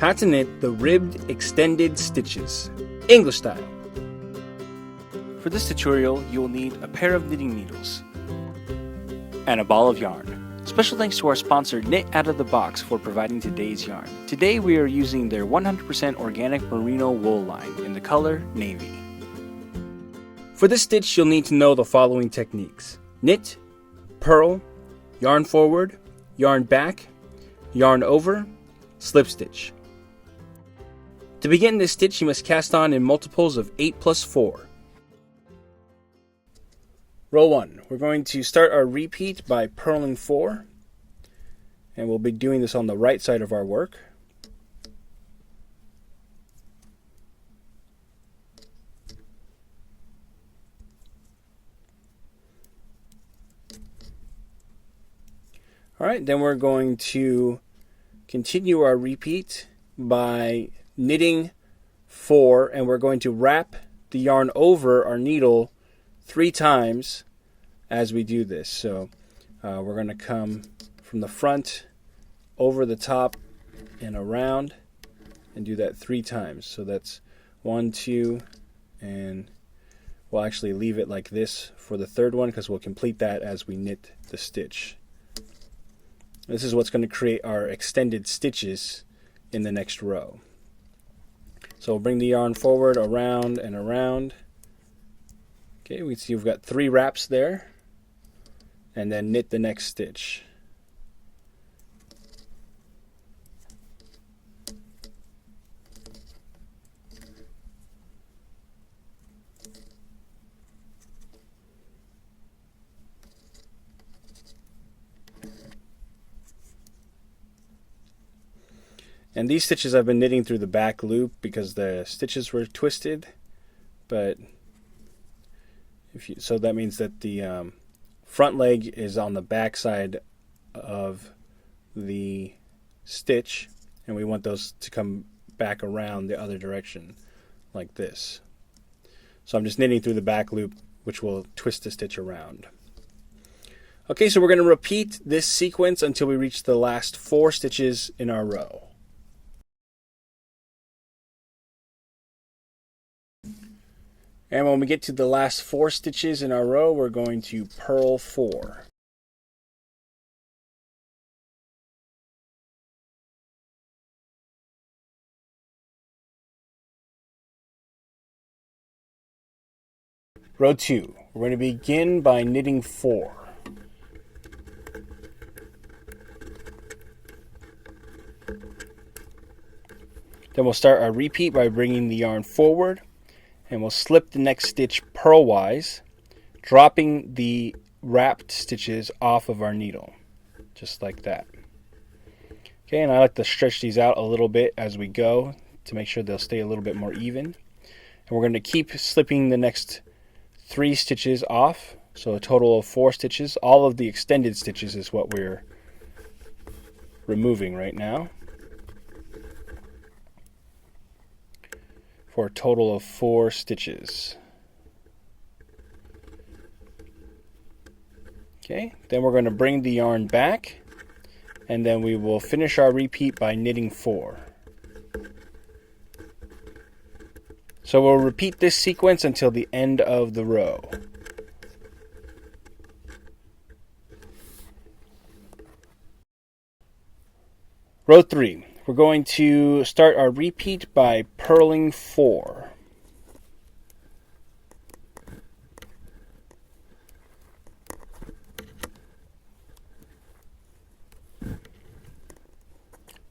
How to knit the ribbed extended stitches, English style. For this tutorial, you will need a pair of knitting needles and a ball of yarn. Special thanks to our sponsor Knit Out of the Box for providing today's yarn. Today we are using their 100% organic merino wool line in the color navy. For this stitch, you'll need to know the following techniques: knit, purl, yarn forward, yarn back, yarn over, slip stitch. To begin this stitch, you must cast on in multiples of 8 plus 4. Row 1. We're going to start our repeat by purling 4, and we'll be doing this on the right side of our work. Alright, then we're going to continue our repeat by knitting 4, and we're going to wrap the yarn over our needle 3 times as we do this. So we're going to come from the front, over the top, and around, and do that 3 times. So that's 1, 2, and we'll actually leave it like this for the third one because we'll complete that as we knit the stitch. This is what's going to create our extended stitches in the next row. So we'll bring the yarn forward, around, and around. Okay, we see we've got 3 wraps there, and then knit the next stitch. And these stitches I've been knitting through the back loop because the stitches were twisted, but so that means that the front leg is on the back side of the stitch, and we want those to come back around the other direction like this. So I'm just knitting through the back loop, which will twist the stitch around. Okay, so we're going to repeat this sequence until we reach the last 4 stitches in our row. And when we get to the last 4 stitches in our row, we're going to purl 4. Row 2. We're going to begin by knitting 4. Then we'll start our repeat by bringing the yarn forward, and we'll slip the next stitch purlwise, dropping the wrapped stitches off of our needle, just like that. Okay, and I like to stretch these out a little bit as we go to make sure they'll stay a little bit more even. And we're going to keep slipping the next 3 stitches off, so a total of 4 stitches. All of the extended stitches is what we're removing right now, for a total of 4 stitches. Okay, then we're going to bring the yarn back, and then we will finish our repeat by knitting 4. So we'll repeat this sequence until the end of the row. Row 3. We're going to start our repeat by purling 4.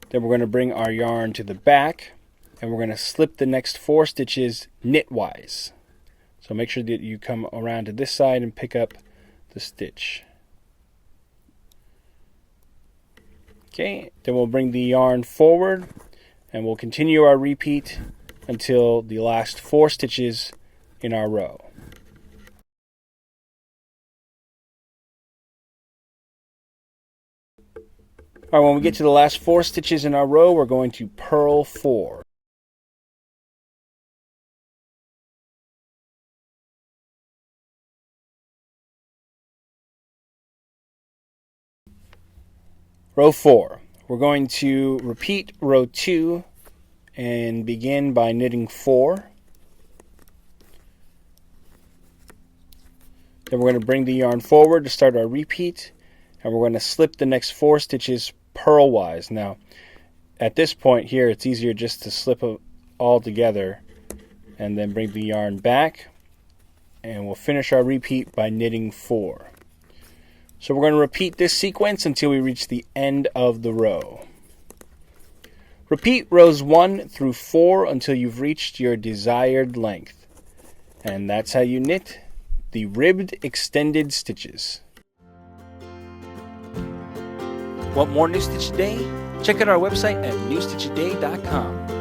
Then we're going to bring our yarn to the back, and we're going to slip the next 4 stitches knitwise. So make sure that you come around to this side and pick up the stitch. Okay, then we'll bring the yarn forward, and we'll continue our repeat until the last 4 stitches in our row. All right, when we get to the last 4 stitches in our row, we're going to purl 4. Row 4. We're going to repeat row 2 and begin by knitting 4. Then we're going to bring the yarn forward to start our repeat, and we're going to slip the next 4 stitches purlwise. Now, at this point here, it's easier just to slip it all together and then bring the yarn back, and we'll finish our repeat by knitting 4. So we're going to repeat this sequence until we reach the end of the row. Repeat rows 1 through 4 until you've reached your desired length. And that's how you knit the ribbed extended stitches. Want more New Stitch a Day? Check out our website at newstitchaday.com.